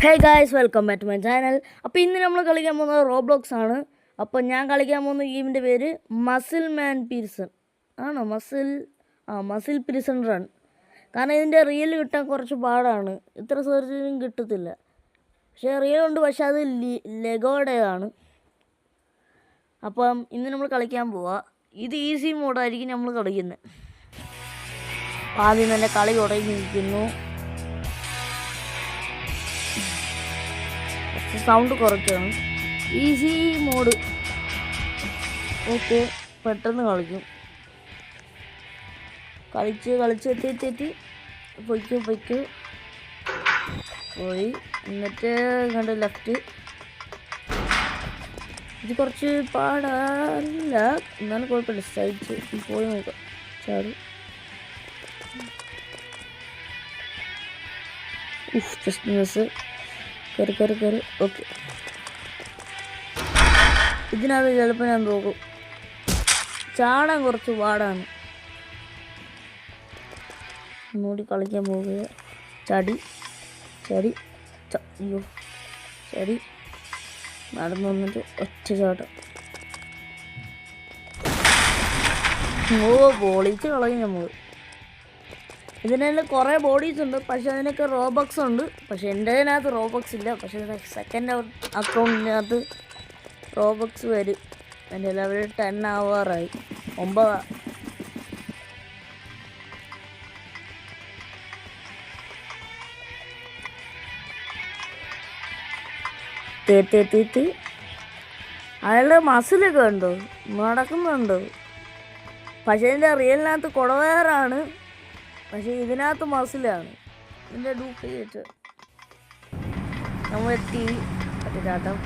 Hey guys, welcome back to my channel. അപ്പോൾ ഇന്ന് നമ്മൾ കളിക്കാൻ പോകുന്നത് റോബ്ലോക്സ് ആണ്. അപ്പോൾ ഞാൻ കളിക്കാൻ പോകുന്ന ഗെയിമിൻ്റെ പേര് മസിൽ മാൻ പിരിസൺ ആണോ? Muscle prison run. കാരണം ഇതിൻ്റെ റിയൽ കിട്ടാൻ കുറച്ച് പാടാണ്, ഇത്ര സെർച്ചിനും കിട്ടത്തില്ല. പക്ഷേ റിയൽ ഉണ്ട്, പക്ഷെ അത് ലെഗോയുടേതാണ്. അപ്പം ഇന്ന് നമ്മൾ കളിക്കാൻ പോവുക. ഇത് ഈസി മോഡായിരിക്കും നമ്മൾ കളിക്കുന്നത്. ആദ്യം തന്നെ കളി തുടങ്ങിയിരിക്കുന്നു. സൗണ്ട് കുറയ്ക്കണം. Easy mode. ഓക്കെ, പെട്ടെന്ന് കളിക്കും. കളിച്ച് എത്തി പൊയ്ക്കോ പോയി. എന്നിട്ട് കണ്ട് ലെഫ്റ്റ്. ഇത് കുറച്ച് പാടല്ല, എന്നാലും കുഴപ്പമില്ല. സൈഡ് പോയി നോക്കാം. ചാടി ജസ്റ്റ് മിസ്. കയറി. ഓക്കെ, ഇതിനകത്ത് ചിലപ്പോൾ ഞാൻ പോകും. ചാടാൻ കുറച്ച് പാടാണ്. ഒന്നുകൂടി കളിക്കാൻ പോവുക. ചാടി നടന്നു വന്നിട്ട് ഒറ്റ ചാട്ടം. ബോളീച്ച് കളയും നമ്മൾ. ഇതിനെല്ലാം കുറേ ബോഡീസ് ഉണ്ട്, പക്ഷെ അതിനൊക്കെ റോബക്സ് ഉണ്ട്. പക്ഷെ എൻ്റെ അതിനകത്ത് റോബക്സ് ഇല്ല. പക്ഷെ സെക്കൻഡ് അക്കൗണ്ടിനകത്ത് റോബക്സ് വരും. എൻ്റെ ലെവൽ 10 ആവാറായി. 9. തേത്തി അയാളുടെ മസിലൊക്കെ ഉണ്ടോ, നടക്കുന്നുണ്ടോ? പക്ഷെ ഇതിൻ്റെ റിയലിനകത്ത് കുടവേറാണ്, പക്ഷേ ഇതിനകത്ത് മസിലാണ്. ഇതിൻ്റെ ഡ്യൂപ്ലിക്കേറ്റ്. നമ്മൾ എത്തി ചാട്ടം.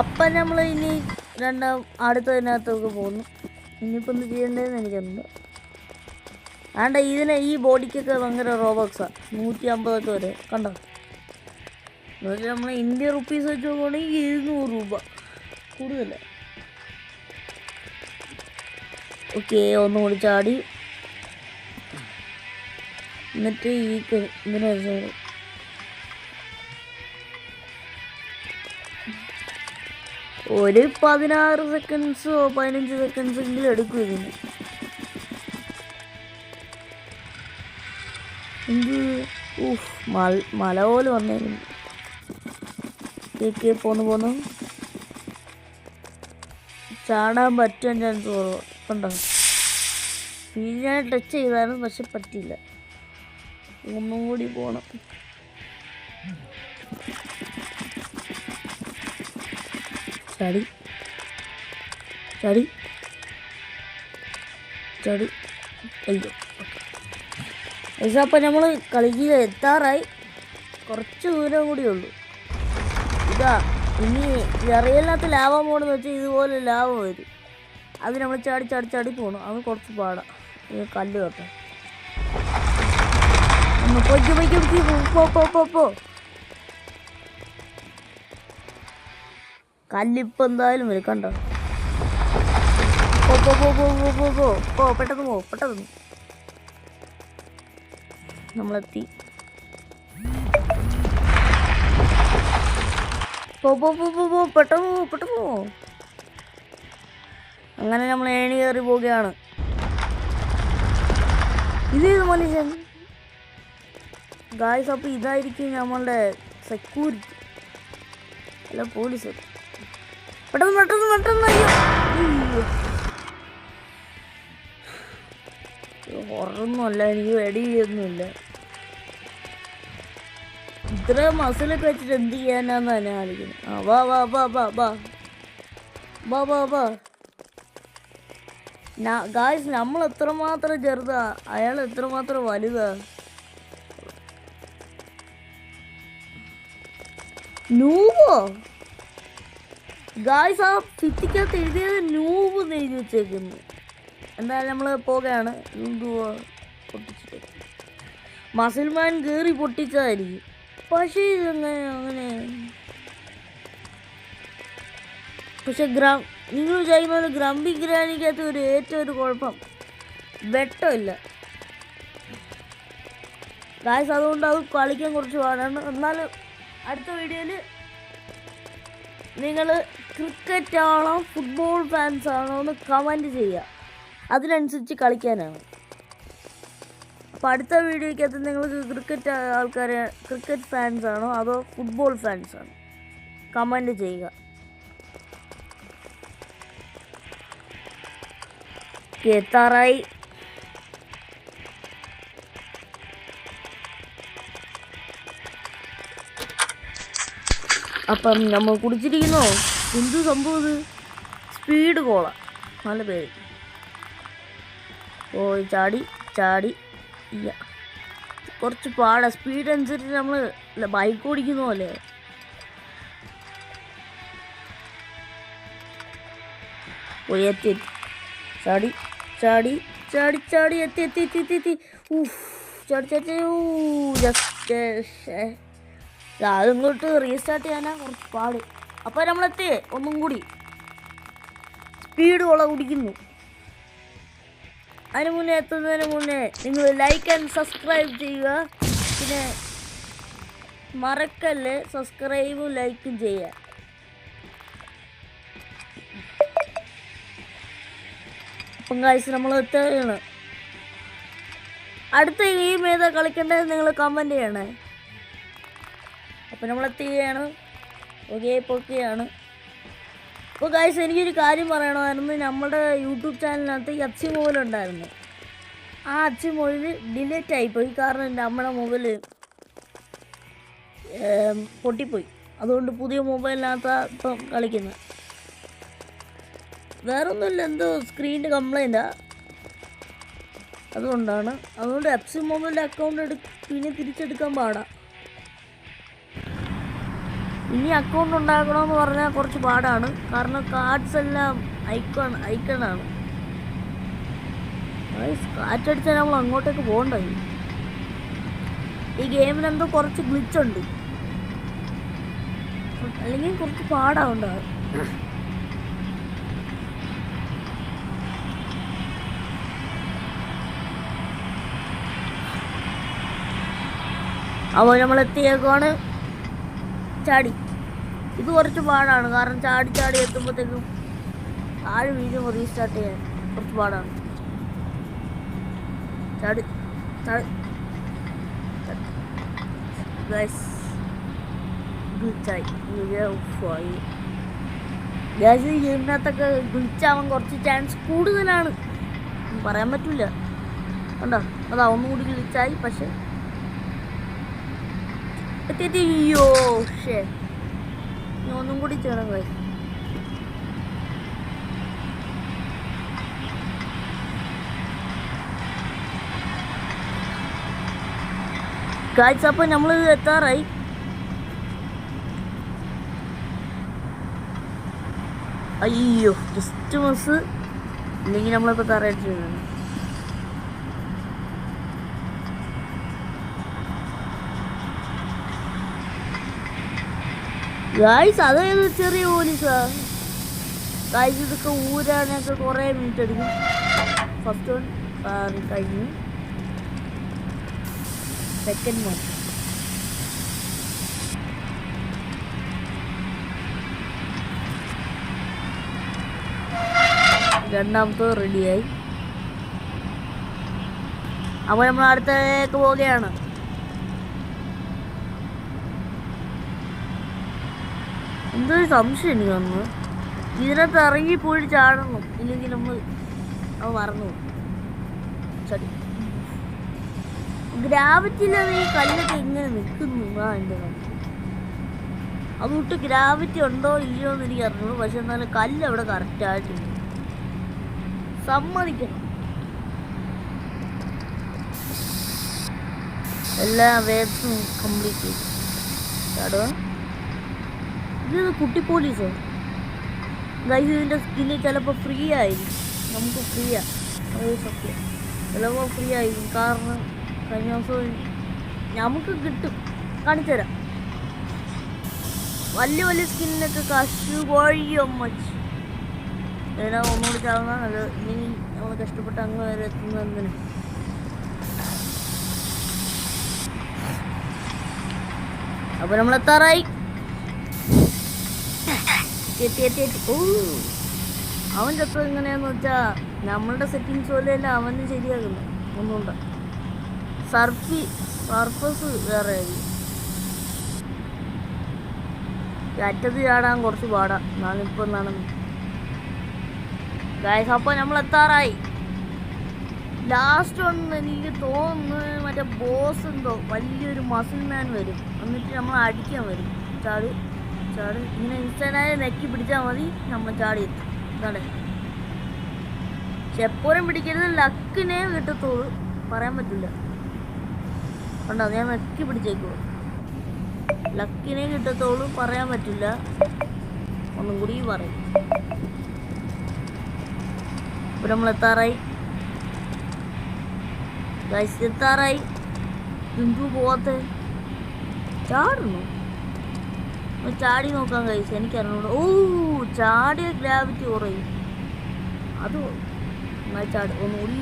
അപ്പം നമ്മൾ ഇനി അടുത്തതിനകത്തൊക്കെ പോകുന്നു. ഇനിയിപ്പോൾ എന്ത് ചെയ്യേണ്ടതെന്ന് എനിക്കെന്താ വേണ്ട. ഈ ബോഡിക്കൊക്കെ ഭയങ്കര റോബക്സാണ്. 150 വരെ കണ്ടോ. എന്നുവെച്ചാൽ നമ്മൾ ഇന്ത്യൻ റുപ്പീസ് വെച്ച് നോക്കുകയാണെങ്കിൽ 200 രൂപ കൂടുതലേ. ഓക്കെ, ഒന്നുകൂടി ചാടി. എന്നിട്ട് ഇതിനെ ഒരു 16 സെക്കൻഡ്സോ 15 സെക്കൻഡ്സെങ്കിലും എടുക്കും ഇതിന്. മല പോലെ വന്നേക്കുന്നു. പോന്നു ചാടാൻ പറ്റാൻ ചാൻസ് കുറവ്. കണ്ടോ, ഞാൻ ടച്ച് ചെയ്താലും പക്ഷെ പറ്റില്ല. ഒന്നും കൂടി പോണം. ചാടി അയ്യോ. അപ്പം നമ്മൾ കളിക്കുക എത്താറായി. കുറച്ച് ദൂരം കൂടി ഉള്ളൂ. ഇതാ ഇനി റിയലിനകത്ത് ലാവ മോഡെന്ന് വെച്ചാൽ ഇതുപോലെ ലാവ വരും. അത് നമ്മൾ ചാടി പോകണം. അത് കുറച്ച് പാടാം. കല്ല് കേട്ടോ. പോ. കല്ലിപ്പോൾ എന്തായാലും വരും. കണ്ടോ. പോ പെട്ടെന്ന് നമ്മളെത്തി. പെട്ടെന്ന് പോ. അങ്ങനെ നമ്മൾ ഏണി കയറി പോവുകയാണ്. ഇത് മനുഷ്യൻ ഗായ്സ്. അപ്പോൾ ഇതായിരിക്കും നമ്മളുടെ സെക്യൂരിറ്റി, അല്ല പോലീസ്. പെട്ടെന്ന് ഹൊറൊന്നുമല്ല, എനിക്ക് വെടിയൊന്നുമില്ല. ഇത്ര മസിലൊക്കെ വെച്ചിട്ട് എന്ത് ചെയ്യാനാന്ന് തന്നെ ആലോചിക്കുന്നത്. വാ. ഗായ്സ്, നമ്മൾ എത്രമാത്രം ചെറുതാ, അയാൾ എത്രമാത്രം വലുതാ. നൂബോ ഗായ്സ്, ആ ഭിത്തിക്കകത്ത് എഴുതിയത് നൂബ് എന്ന് എഴുതി വെച്ചേക്കുന്നു. എന്തായാലും നമ്മൾ പോകുകയാണ്. പൊട്ടിച്ചിട്ട് മസിൽമാൻ കയറി പൊട്ടിച്ചതായിരിക്കും. പക്ഷേ അങ്ങനെ പക്ഷെ നിങ്ങൾ വിചാരിക്കുന്ന പോലെ ഗ്രംബി ഗ്രാനിക്കകത്ത് ഏറ്റവും ഒരു കുഴപ്പം വെട്ടമില്ല. ഗായ്സ്. അതുകൊണ്ട് അത് കളിക്കാൻ കുറച്ച് പാടാണ്. എന്നാലും അടുത്ത വീഡിയോയിൽ നിങ്ങൾ ക്രിക്കറ്റ് ആണോ ഫുട്ബോൾ ഫാൻസ് ആണോ എന്ന് കമൻറ്റ് ചെയ്യുക. അതിനനുസരിച്ച് കളിക്കാനാണ്. അപ്പോൾ അടുത്ത വീഡിയോയ്ക്കകത്ത് നിങ്ങൾക്ക് ക്രിക്കറ്റ് ഫാൻസ് ആണോ അതോ ഫുട്ബോൾ ഫാൻസ് ആണോ കമൻറ്റ് ചെയ്യുക. എത്താറായി. അപ്പം നമ്മൾ കുടിച്ചിരിക്കുന്നോ? എന്ത് സംഭവം ഇത്? സ്പീഡ് കോള, നല്ല പേര്. പോയി ചാടി ഇല്ല, കുറച്ച് പാടാ. സ്പീഡ് അനുസരിച്ച് നമ്മൾ ബൈക്ക് ഓടിക്കുന്ന പോലെ. പോയി എത്തി ചാടി എത്തി. അതിങ്ങോട്ട് റീസ്റ്റാർട്ട് ചെയ്യാനാ കുറച്ച് പാട്. അപ്പോൾ നമ്മളെത്തി. ഒന്നും കൂടി സ്പീഡ് കോള കുടിക്കുന്നു. എത്തുന്നതിന് മുന്നേ നിങ്ങൾ ലൈക്ക് ആൻഡ് സബ്സ്ക്രൈബ് ചെയ്യുക. പിന്നെ മറക്കല്ലേ സബ്സ്ക്രൈബും ലൈക്കും ചെയ്യുക. അപ്പം ഗൈസ് നമ്മൾ എത്തുകയാണ്. അടുത്ത ഗെയിം ഏതാ കളിക്കേണ്ടത് നിങ്ങൾ കമൻറ്റ് ചെയ്യണേ. അപ്പം നമ്മളെത്തുകയാണ്. പൊക്കെയാണ്. അപ്പോൾ ഗൈസ് എനിക്കൊരു കാര്യം പറയണമായിരുന്നു. നമ്മുടെ യൂട്യൂബ് ചാനലിനകത്ത് എഫ്സി മൊബൈൽ ഉണ്ടായിരുന്നു. ആ എഫ്സി മൊബൈൽ ഡിലീറ്റ് ആയിപ്പോയി. കാരണം നമ്മുടെ മൊബൈൽ പൊട്ടിപ്പോയി. അതുകൊണ്ട് പുതിയ മൊബൈലിനകത്ത് ഇപ്പം കളിക്കുന്നത്. വേറൊന്നുമില്ല, എന്തോ സ്ക്രീനിൻ്റെ കംപ്ലൈൻറ്റാണ്, അതുകൊണ്ടാണ്. അതുകൊണ്ട് എഫ്സി മൊബൈലിൻ്റെ അക്കൗണ്ട് പിന്നെ തിരിച്ചെടുക്കാൻ പാടാം. ഇനി അക്കൗണ്ട് ഉണ്ടാക്കണമെന്ന് പറഞ്ഞാൽ കുറച്ച് പാടാണ്. കാരണം കാർഡ്സ് എല്ലാം ഐക്കണാണ്. കാറ്റടിച്ചാൽ നമ്മൾ അങ്ങോട്ടേക്ക് പോകണ്ടേ. ഈ ഗെയിമിനെന്തോ കുറച്ച് ഗ്ലിച്ചുണ്ട്, അല്ലെങ്കിൽ കുറച്ച് പാടാവുണ്ടാകും. അപ്പോൾ നമ്മളെത്തിയേക്കാണ്. ചാടി. ഇത് കുറച്ച് പാടാണ്. കാരണം ചാടി എത്തുമ്പോഴത്തേക്കും താഴെ വീഴുമ്പോൾ റീസ്റ്റാർട്ട് ചെയ്യാൻ കുറച്ച് പാടാണ്. ചാടി ഗെയിമിനകത്തൊക്കെ ഗ്ലിച്ചാവാൻ കുറച്ച് ചാൻസ് കൂടുതലാണ്. പറയാൻ പറ്റില്ല. കണ്ടോ, അതാ ഒന്നുകൂടി ഗ്ലിച്ചായി. പക്ഷെ എത്തിയോ ഒന്നും കൂടി ചെയ്യണം ഗായ്സ്. അപ്പോൾ നമ്മൾ എത്താറായി. അയ്യോ, ജസ്റ്റ് മിസ്. ഇല്ലെങ്കിൽ നമ്മളിപ്പോൾ കറക്റ്റ് ചെയ്യുന്നു. ഗായ്സ് അതായത് ചെറിയ പോലീസാ ഗായ്സ്. ഇതൊക്കെ ഊരാനൊക്കെ കുറേ മിനിറ്റ് എടുക്കും. ഫസ്റ്റ് വൺ കഴിഞ്ഞു. സെക്കൻഡ് വൺ രണ്ടാമത്തെ റെഡിയായി. അപ്പോൾ നമ്മൾ അടുത്തേക്ക് പോവുകയാണ്. എന്തൊരു സംശയം എനിക്ക് വന്നു. ഇതിനകത്ത് ഇറങ്ങിപ്പോയി ചാടണം, ഇല്ലെങ്കിൽ നമ്മൾ അത് മറന്നു പോകും. ചടി ഗ്രാവിറ്റിയിലാണ് ഈ കല്ലൊക്കെ ഇങ്ങനെ നിൽക്കുന്നു. എൻ്റെ അതുകൊണ്ട് ഗ്രാവിറ്റി ഉണ്ടോ ഇല്ലയോ എന്ന് എനിക്ക് അറിഞ്ഞു. പക്ഷെ എന്നാലും കല്ല് അവിടെ കറക്റ്റായിട്ടുണ്ട്, സമ്മതിക്കണം. എല്ലാ വേബ്സും കംപ്ലീറ്റ് ചെയ്തു. ചാടുക. ഇത് കുട്ടി പോലീസോ ഗൈസ്. ഇതിൻ്റെ സ്കിന്ന് ചിലപ്പോൾ ഫ്രീ ആയിരിക്കും. നമുക്ക് ഫ്രീയാണ്, അത് സത്യം. ചിലപ്പോൾ ഫ്രീ ആയിരിക്കും. കാരണം കഴിഞ്ഞ ദിവസം നമുക്ക് കിട്ടും. കാണിച്ചു തരാം. വലിയ വലിയ സ്കിന്നൊക്കെ കാശ് കോഴിയോ മച്ച്. ഏതാ ഒന്നുകൂടി ചാവുന്ന അത് ഇനി നമ്മൾ കഷ്ടപ്പെട്ട് അങ്ങ് വരെ എത്തുന്നതിന്. അപ്പൊ നമ്മളെത്താറായി. ഓ അവൻ ചത്തത് എങ്ങനെയാന്ന് വെച്ചാ നമ്മളുടെ സെറ്റിങ്സ് പോലെയല്ല അവന് ശരിയാകുന്നു. ഒന്നുകൊണ്ട് സർഫസ് വേറെ അറ്റത്ത് ചാടാൻ കുറച്ച് പാടാ. ഞാനിപ്പോൾ എന്താണ് ഗായ്സ്, അപ്പോൾ നമ്മൾ എത്താറായി. ലാസ്റ്റ് ഒന്ന് എനിക്ക് തോന്നുന്നു മറ്റേ ബോസ് എന്തോ വലിയൊരു മസിൽ മാൻ വരും, എന്നിട്ട് നമ്മൾ അടിക്കാൻ വരും. ചാട് ചാട് ഇങ്ങനെ ഇൻസ്റ്റൻ്റായി നെക്കി പിടിച്ചാൽ മതി, നമ്മൾ ചാടി എത്തും. ഇതാണ്. പക്ഷെ എപ്പോഴും പിടിക്കരുത്, ലക്കിനെ കിട്ടത്തുള്ളൂ, പറയാൻ പറ്റില്ല. കണ്ടോ ഞാൻ നെക്കി പിടിച്ചേക്കുള്ളൂ, ലക്കിനെ കിട്ടത്തുള്ളൂ, പറയാൻ പറ്റില്ല. ഒന്നും കൂടി പറയും. ഇപ്പം നമ്മൾ എത്താറായി. എത്താറായി. എന്തു പോവാത്തെ? ചാടുന്നു. ചാടി നോക്കാൻ കഴിച്ചു, എനിക്കറിഞ്ഞൂടെ. ഓ ചാടിയ ഗ്രാവിറ്റി കുറയും. അത് ചാട് ഒന്നുകൂടി.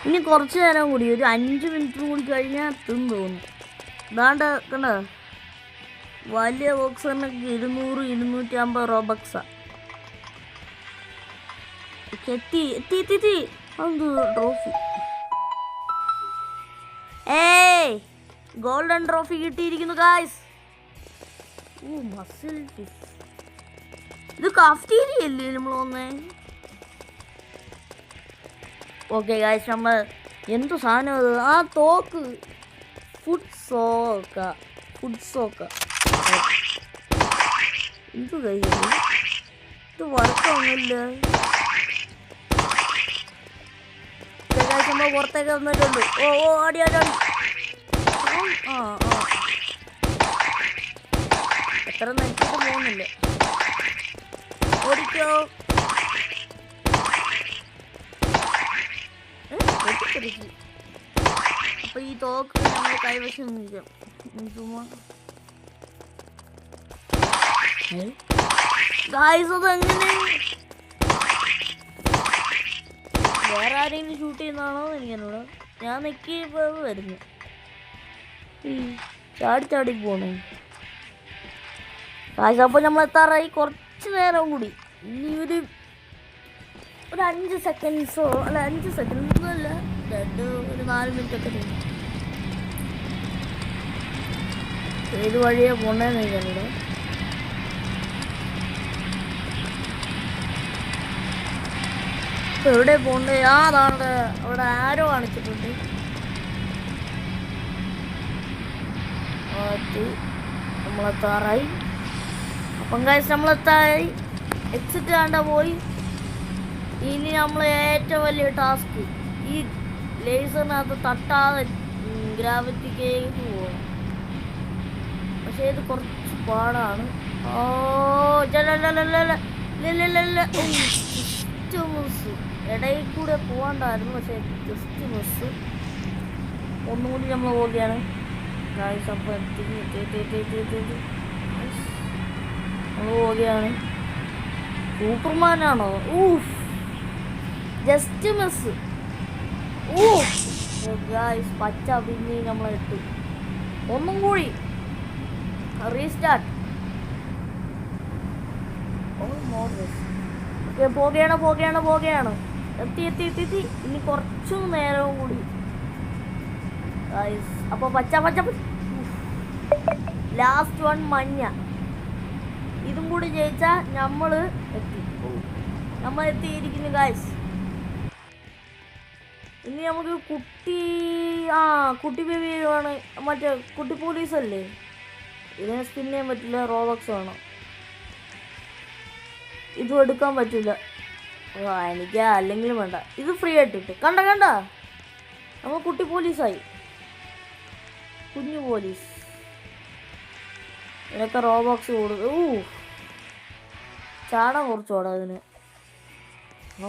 ഇനി കുറച്ച് നേരം കൂടി, ഒരു 5 മിനിറ്റ് കൂടി കഴിഞ്ഞാൽ തിന്നു തോന്നും. ഇതാണ്ട് കണ്ട വലിയ ബോക്സറിനൊക്കെ 200-250 റോബക്സാ. എത്തി എത്തി എത്തി എത്തി. അതെന്ത് ട്രോഫി? ഏയ് ഗോൾഡൻ ട്രോഫി കിട്ടിയിരിക്കുന്നു ഗായ്സ്. ഓ മസിൽ ഫിഷ്. ഇത് കാഫ്റ്റീരിയ അല്ലേ നമ്മൾ വന്നേ? ഓക്കെ ഗായ്സ്, നമ്മൾ എന്തു സാധനം അത്? ആ തോക്ക് ഫുഡ് സോക്ക എന്ത് കഴിയുന്നു? ഇത് വർക്കൊന്നുമില്ല. നമ്മൾ പുറത്തേക്ക് വന്നിട്ടുണ്ട്. ഓ ഓ അടി അടി അടി. ആ ആ എത്ര നെറ്റിട്ട് പോകുന്നില്ല. ഓടിക്കോ. അപ്പൊ ഈ തോക്ക് നമ്മൾ കൈവശം ഗായ്സ്, അതെങ്ങനെ വേറെ ആരെങ്കിലും ഷൂട്ട് ചെയ്യുന്നതാണോ എനിക്കെന്നോട്. ഞാൻ നെക്കിയപ്പോൾ വരുന്നു. ചാടി ചാടി പോണു ഗായ്സ്. അപ്പോൾ നമ്മൾ എത്താറായി. കുറച്ച് നേരം കൂടി, ഇനി ഒരു 5 സെക്കൻഡ്സോ അല്ല 5 സെക്കൻഡൊന്നും അല്ല, ഒരു 4 മിനിറ്റൊക്കെ ചെയ്യും. ഏത് വഴിയാ പോണ്ടേന്ന് എനിക്കറിയില്ല. എവിടെ പോണ്ടേ? അതാണ് അവിടെ ആരോ കാണിച്ചിട്ടുണ്ട്. നമ്മളെത്താറായി. അപ്പം ഗായ്സ് നമ്മളെത്താറായി. എക്സിറ്റ് കണ്ട പോയി. ഇനി നമ്മൾ ഏറ്റവും വലിയ ടാസ്ക് ഈ ലേസറിനകത്ത് തട്ടാതെ ഗ്രാവിറ്റിക്കേക്ക് പോകണം. പക്ഷേ ഇത് കുറച്ച് പാടാണ്. ഓ ജസ്റ്റ് മിസ്. ഇടയിൽ കൂടെ പോകണ്ടായിരുന്നു, പക്ഷേ ജസ്റ്റ് മിസ്. ഒന്നും കൂടി നമ്മൾ പോവുകയാണ്. അപ്പം നമ്മൾ പോവുകയാണ്. സൂപ്പർമാനാണോ? ഊഫ് ജസ്റ്റ് മിസ്. ഗായ്സ് പച്ച പിന്നെ നമ്മളെട്ടു. ഒന്നും കൂടി റീസ്റ്റാർട്ട്. പോവുകയാണ്. എത്തി. ഇനി കുറച്ചു നേരവും കൂടി ഗായ്സ്. അപ്പോൾ പച്ച ലാസ്റ്റ് വൺ മഞ്ഞ. ഇതും കൂടി ജയിച്ചാൽ നമ്മൾ എത്തിയിരിക്കുന്നു ഗായ്സ്. ഇനി നമുക്ക് കുട്ടി ബേബിയാണ്, മറ്റേ കുട്ടി പോലീസല്ലേ. ഇതിനെ സ്പിൻ ചെയ്യാൻ പറ്റില്ല, റോബക്സ് വേണം. ഇതും എടുക്കാൻ പറ്റില്ല. എനിക്ക് അല്ലെങ്കിലും വേണ്ട. ഇത് ഫ്രീ ആയിട്ടിട്ട് കണ്ട നമ്മൾ കുട്ടി പോലീസായി. കുഞ്ഞു പോലീസ്. ഇതിനൊക്കെ റോബോക്സ് കൊടുത്തു. ചാടാൻ കുറച്ചോടാ അതിന്. ഇവിടെ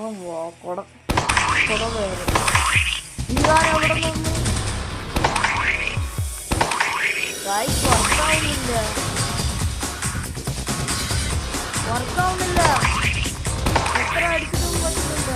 നിന്ന് വർക്കാവുന്നില്ല. എത്ര അടിച്ചിട്ടും പറ്റുന്നില്ല.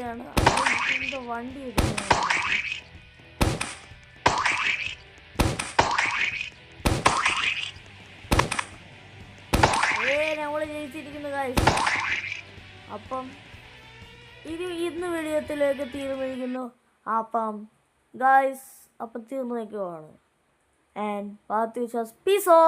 എടുക്കുന്നതാണ്. എന്തോ വണ്ടി എടുക്കുന്നതാണ്. നമ്മൾ ജയിച്ചിരിക്കുന്നു ഗായ്സ്. അപ്പം ഇന്ന് വീഡിയോത്തിലേക്ക് തീർന്നിരിക്കുന്നു. അപ്പം ഗായ്സ് അപ്പം തീർന്നു വയ്ക്കുവാണ്. And piece of